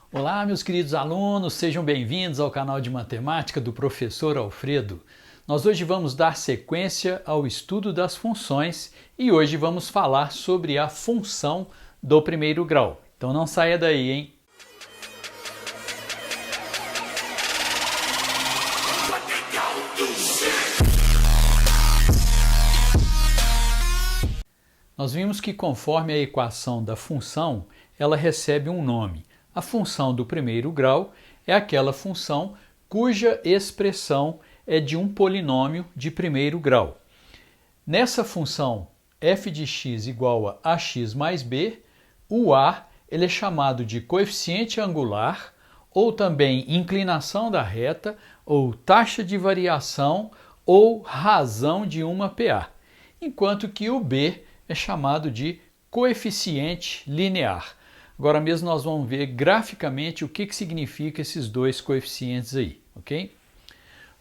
Olá, meus queridos alunos, sejam bem-vindos ao canal de matemática do professor Alfredo. Nós hoje vamos dar sequência ao estudo das funções e hoje vamos falar sobre a função do primeiro grau. Então não saia daí, hein? Nós vimos que conforme a equação da função, ela recebe um nome. A função do primeiro grau é aquela função cuja expressão é de um polinômio de primeiro grau. Nessa função f de x igual a ax mais b, o a ele é chamado de coeficiente angular, ou também inclinação da reta, ou taxa de variação, ou razão de uma PA, enquanto que o b é chamado de coeficiente linear. Agora mesmo nós vamos ver graficamente o que significa esses dois coeficientes aí, ok?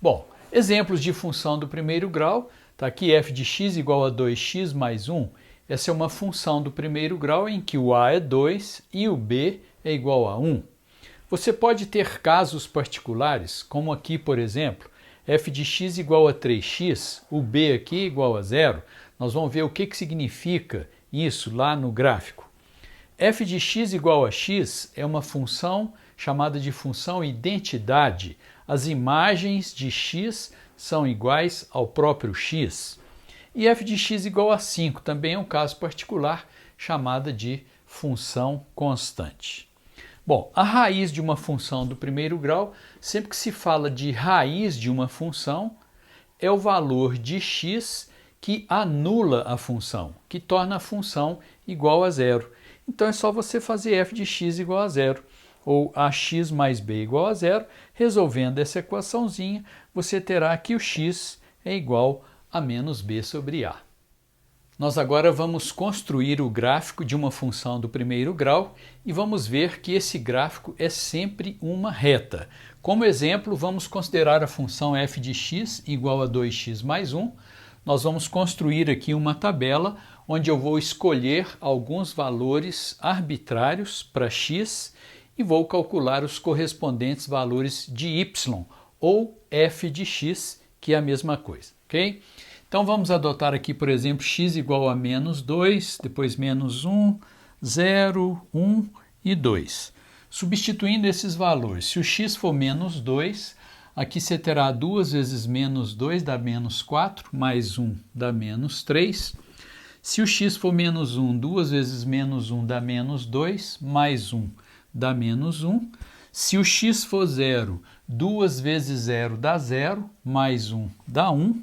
Bom, exemplos de função do primeiro grau, está aqui f de x igual a 2x mais 1. Essa é uma função do primeiro grau em que o a é 2 e o b é igual a 1. Você pode ter casos particulares, como aqui, por exemplo, f de x igual a 3x, o b aqui igual a 0. Nós vamos ver o que significa isso lá no gráfico. F de x igual a x é uma função chamada de função identidade. As imagens de x são iguais ao próprio x. E f de x igual a 5 também é um caso particular chamada de função constante. Bom, a raiz de uma função do primeiro grau, sempre que se fala de raiz de uma função, é o valor de x que anula a função, que torna a função igual a zero. Então é só você fazer f de x igual a zero, ou ax mais b igual a zero. Resolvendo essa equaçãozinha, você terá que o x é igual a menos b sobre a. Nós agora vamos construir o gráfico de uma função do primeiro grau e vamos ver que esse gráfico é sempre uma reta. Como exemplo, vamos considerar a função f de x igual a 2x mais 1. Nós vamos construir aqui uma tabela onde eu vou escolher alguns valores arbitrários para x e vou calcular os correspondentes valores de y, ou f de x, que é a mesma coisa, ok? Então vamos adotar aqui, por exemplo, x igual a menos 2, depois menos 1, 0, 1 e 2. Substituindo esses valores, se o x for menos 2, aqui você terá 2 vezes menos 2 dá menos 4, mais 1 dá menos 3. Se o x for menos 1, 2 vezes menos 1 dá menos 2, mais 1 dá menos 1. Se o x for 0, 2 vezes 0 dá 0, mais 1 dá 1.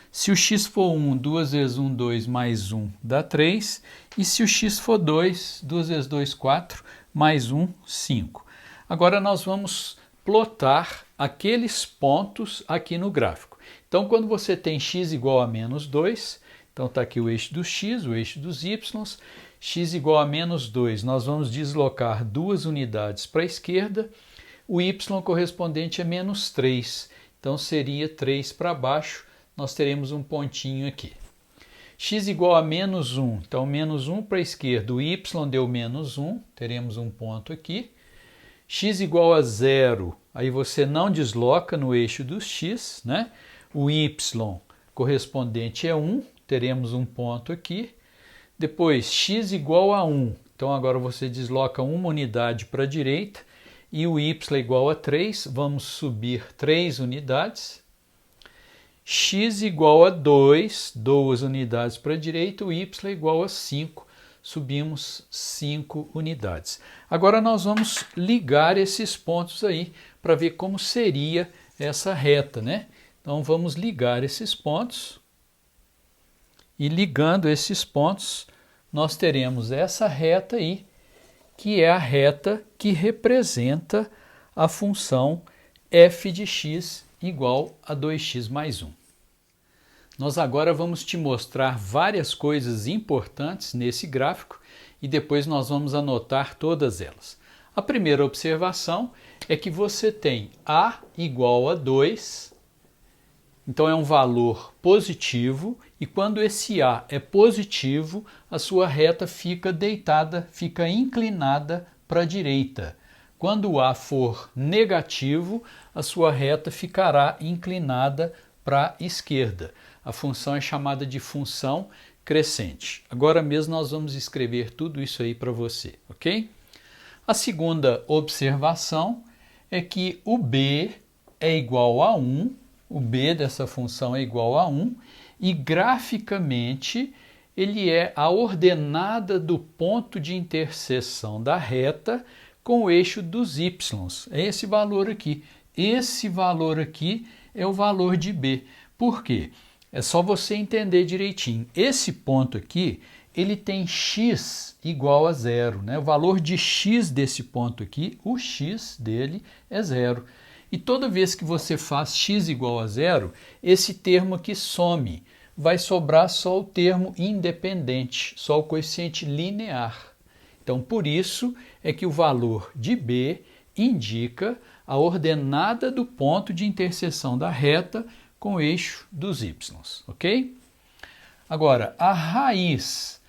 Se o x for 1, 2 vezes 1, 2, mais 1 dá 3. E se o x for 2, 2 vezes 2, 4, mais 1, 5. Agora nós vamos plotar aqueles pontos aqui no gráfico. Então, quando você tem x igual a menos 2, então está aqui o eixo do x, o eixo dos y, x igual a menos 2, nós vamos deslocar 2 unidades para a esquerda, o y correspondente é menos 3, então seria 3 para baixo, nós teremos um pontinho aqui. X igual a menos 1, então menos 1 para a esquerda, o y deu menos 1, teremos um ponto aqui. X igual a 0, aí você não desloca no eixo dos x, né? O y correspondente é 1, teremos um ponto aqui. Depois, x igual a 1, então agora você desloca uma unidade para a direita, e o y igual a 3, vamos subir 3 unidades. X igual a 2, 2 unidades para a direita, o y igual a 5, subimos 5 unidades. Agora nós vamos ligar esses pontos aí para ver como seria essa reta, né? Então vamos ligar esses pontos e ligando esses pontos nós teremos essa reta aí, que é a reta que representa a função f de x igual a 2x mais 1. Nós agora vamos te mostrar várias coisas importantes nesse gráfico e depois nós vamos anotar todas elas. A primeira observação é que você tem a igual a 2, então é um valor positivo, e quando esse a é positivo, a sua reta fica deitada, fica inclinada para a direita. Quando o A for negativo, a sua reta ficará inclinada para a esquerda. A função é chamada de função crescente. Agora mesmo nós vamos escrever tudo isso aí para você, ok? A segunda observação é que o B é igual a 1, o B dessa função é igual a 1, e graficamente ele é a ordenada do ponto de interseção da reta com o eixo dos y. É esse valor aqui. Esse valor aqui é o valor de B. Por quê? É só você entender direitinho. Esse ponto aqui, ele tem x igual a 0, né? O valor de x desse ponto aqui, o x dele é 0. E toda vez que você faz x igual a 0, esse termo aqui some. Vai sobrar só o termo independente, só o coeficiente linear. Então, por isso é que o valor de B indica a ordenada do ponto de interseção da reta com o eixo dos y, ok? Agora, a raiz.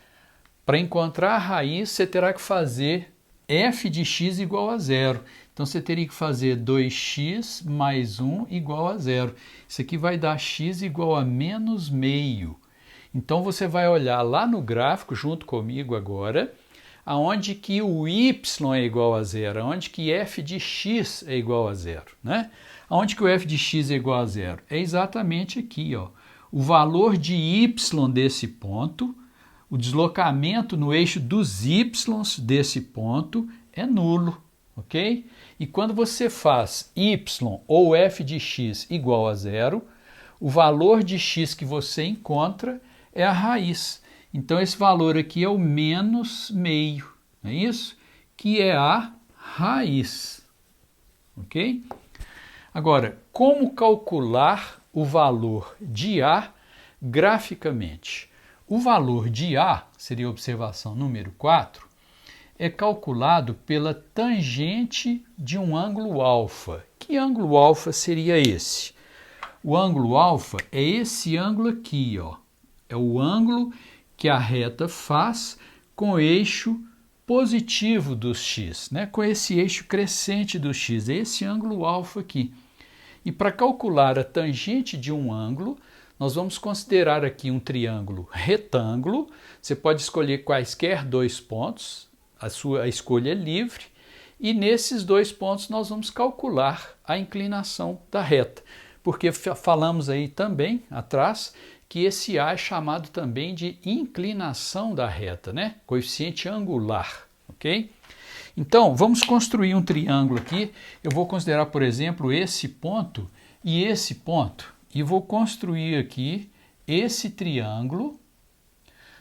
Para encontrar a raiz, você terá que fazer f de x igual a 0. Então, você teria que fazer 2x mais 1 igual a 0. Isso aqui vai dar x igual a menos meio. Então, você vai olhar lá no gráfico, junto comigo agora, aonde que o y é igual a 0, aonde que f de x é igual a 0, né? Aonde que o f de x é igual a 0? É exatamente aqui, ó. O valor de y desse ponto, o deslocamento no eixo dos y desse ponto é nulo, ok? E quando você faz y ou f de x igual a 0, o valor de x que você encontra é a raiz. Então, esse valor aqui é o menos meio, não é isso? Que é a raiz, ok? Agora, como calcular o valor de A graficamente? O valor de A, seria a observação número 4, é calculado pela tangente de um ângulo alfa. Que ângulo alfa seria esse? O ângulo alfa é esse ângulo aqui, ó. É o ângulo que a reta faz com o eixo positivo dos x, né? Com esse eixo crescente do x, é esse ângulo alfa aqui. E para calcular a tangente de um ângulo, nós vamos considerar aqui um triângulo retângulo. Você pode escolher quaisquer dois pontos, a escolha é livre, e nesses dois pontos nós vamos calcular a inclinação da reta, porque falamos aí também atrás que esse A é chamado também de inclinação da reta, né? Coeficiente angular, ok? Então, vamos construir um triângulo aqui. Eu vou considerar, por exemplo, esse ponto e esse ponto. E vou construir aqui esse triângulo.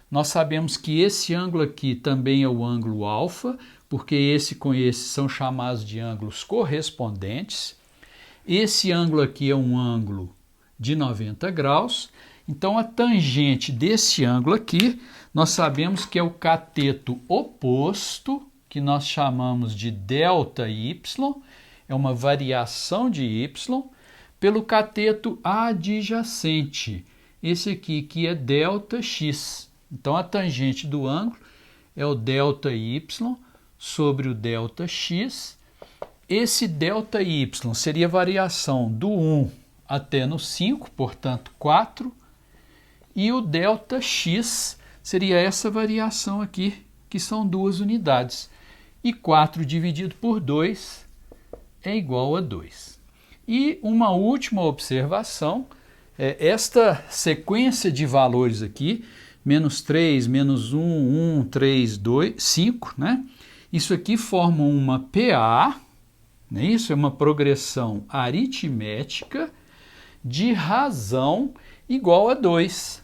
Nós sabemos que esse ângulo aqui também é o ângulo alfa, porque esse com esse são chamados de ângulos correspondentes. Esse ângulo aqui é um ângulo de 90 graus. Então, a tangente desse ângulo aqui, nós sabemos que é o cateto oposto, que nós chamamos de ΔY, é uma variação de y, pelo cateto adjacente, esse aqui que é ΔX. Então, a tangente do ângulo é o ΔY sobre o ΔX. Esse ΔY seria a variação do 1 até no 5, portanto, 4. E o ΔX seria essa variação aqui, que são 2 unidades. E 4 dividido por 2 é igual a 2. E uma última observação, esta sequência de valores aqui, menos 3, menos 1, 1, 3, 2, 5, né? Isso aqui forma uma PA, né? Isso é uma progressão aritmética de razão igual a 2.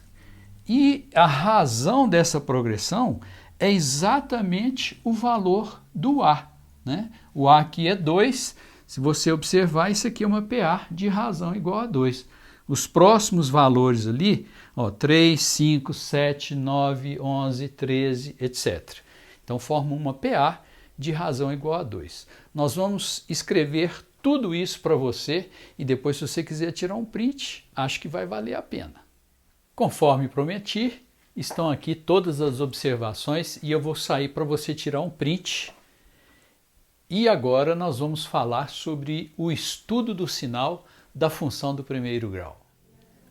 E a razão dessa progressão é exatamente o valor do A, né? O A aqui é 2, se você observar, isso aqui é uma PA de razão igual a 2. Os próximos valores ali, ó, 3, 5, 7, 9, 11, 13, etc. Então, formam uma PA de razão igual a 2. Nós vamos escrever tudo isso para você e depois, se você quiser tirar um print, acho que vai valer a pena. Conforme prometi, estão aqui todas as observações e eu vou sair para você tirar um print E agora nós vamos falar sobre o estudo do sinal da função do primeiro grau.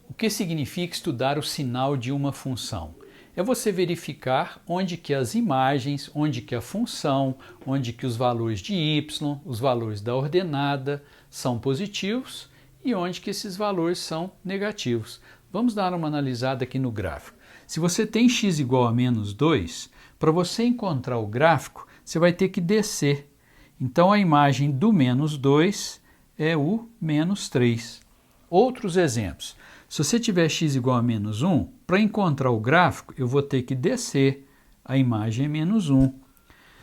O que significa estudar o sinal de uma função? É você verificar onde que as imagens, onde que a função, onde que os valores de y, os valores da ordenada são positivos e onde que esses valores são negativos. Vamos dar uma analisada aqui no gráfico. Se você tem x igual a menos 2, para você encontrar o gráfico, você vai ter que descer. Então, a imagem do menos 2 é o menos 3. Outros exemplos. Se você tiver x igual a menos 1, para encontrar o gráfico, eu vou ter que descer. A imagem é menos 1.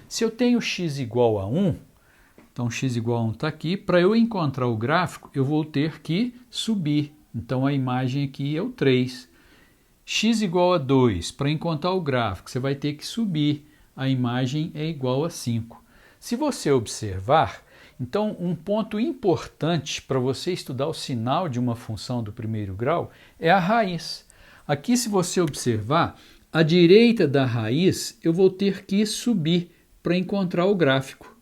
Se eu tenho x igual a 1, então x igual a 1 está aqui, para eu encontrar o gráfico, eu vou ter que subir. Então, a imagem aqui é o 3. X igual a 2, para encontrar o gráfico, você vai ter que subir. A imagem é igual a 5. Se você observar, então um ponto importante para você estudar o sinal de uma função do primeiro grau é a raiz. Aqui, se você observar, à direita da raiz eu vou ter que subir para encontrar o gráfico.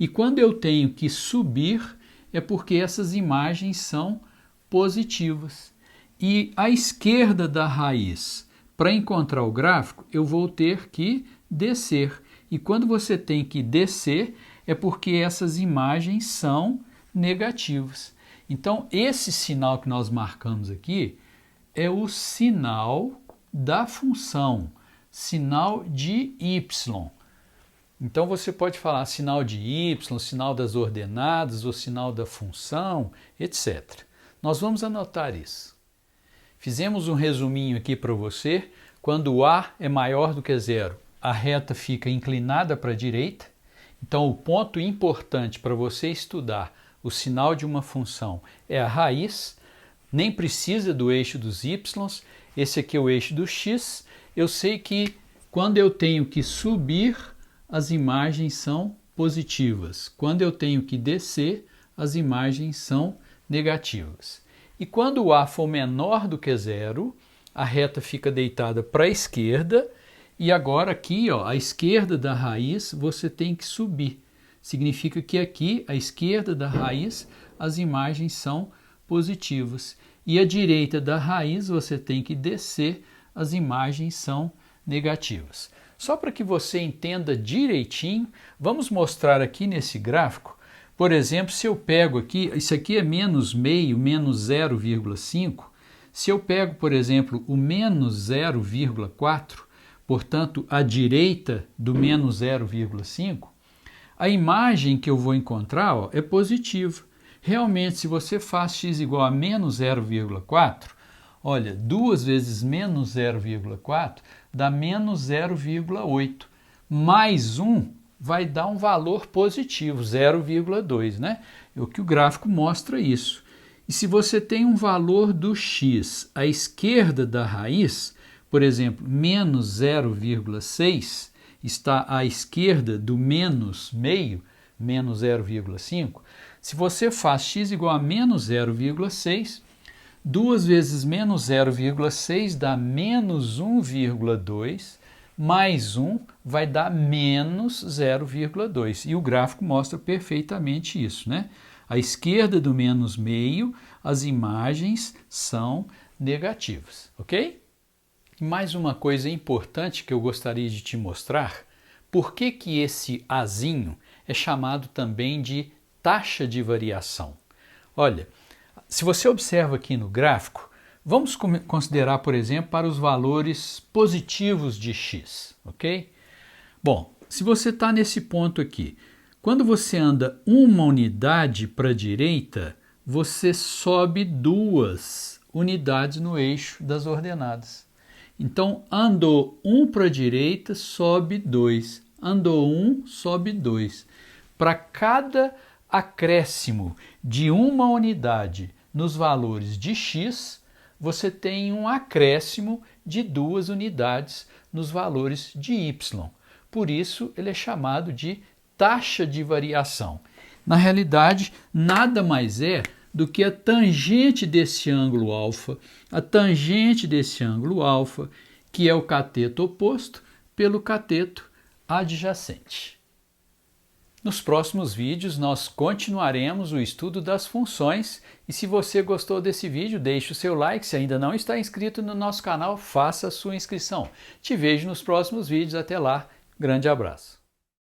E quando eu tenho que subir é porque essas imagens são positivas. E à esquerda da raiz, para encontrar o gráfico, eu vou ter que descer. E quando você tem que descer, é porque essas imagens são negativas. Então, esse sinal que nós marcamos aqui é o sinal da função, sinal de y. Então, você pode falar sinal de y, sinal das ordenadas, ou sinal da função, etc. Nós vamos anotar isso. Fizemos um resuminho aqui para você. Quando A é maior do que 0, a reta fica inclinada para a direita. Então, o ponto importante para você estudar o sinal de uma função é a raiz. Nem precisa do eixo dos y. Esse aqui é o eixo do x. Eu sei que quando eu tenho que subir, as imagens são positivas. Quando eu tenho que descer, as imagens são negativas. E quando o A for menor do que 0, a reta fica deitada para a esquerda. E agora aqui, ó, à esquerda da raiz, você tem que subir. Significa que aqui, à esquerda da raiz, as imagens são positivas. E à direita da raiz, você tem que descer, as imagens são negativas. Só para que você entenda direitinho, vamos mostrar aqui nesse gráfico. Por exemplo, se eu pego aqui, isso aqui é menos meio, menos 0,5. Se eu pego, por exemplo, o menos 0,4, portanto, à direita do menos 0,5, a imagem que eu vou encontrar, ó, é positiva. Realmente, se você faz x igual a menos 0,4, olha, 2 vezes menos 0,4 dá menos 0,8. Mais 1 vai dar um valor positivo, 0,2, né? É o que o gráfico mostra isso. E se você tem um valor do x à esquerda da raiz, por exemplo, menos 0,6 está à esquerda do menos meio, menos 0,5. Se você faz x igual a menos 0,6, 2 vezes menos 0,6 dá menos 1,2, mais 1 vai dar menos 0,2. E o gráfico mostra perfeitamente isso, né? À esquerda do menos meio, as imagens são negativas, ok? E mais uma coisa importante que eu gostaria de te mostrar, por que que esse azinho é chamado também de taxa de variação? Olha, se você observa aqui no gráfico, vamos considerar, por exemplo, para os valores positivos de x, ok? Bom, se você está nesse ponto aqui, quando você anda uma unidade para a direita, você sobe 2 unidades no eixo das ordenadas. Então, andou 1 para a direita, sobe 2. Andou 1, sobe 2. Para cada acréscimo de uma unidade nos valores de x, você tem um acréscimo de 2 unidades nos valores de y. Por isso, ele é chamado de taxa de variação. Na realidade, nada mais é do que a tangente desse ângulo alfa, a tangente desse ângulo alfa, que é o cateto oposto, pelo cateto adjacente. Nos próximos vídeos nós continuaremos o estudo das funções e se você gostou desse vídeo, deixe o seu like. Se ainda não está inscrito no nosso canal, faça a sua inscrição. Te vejo nos próximos vídeos. Até lá, grande abraço.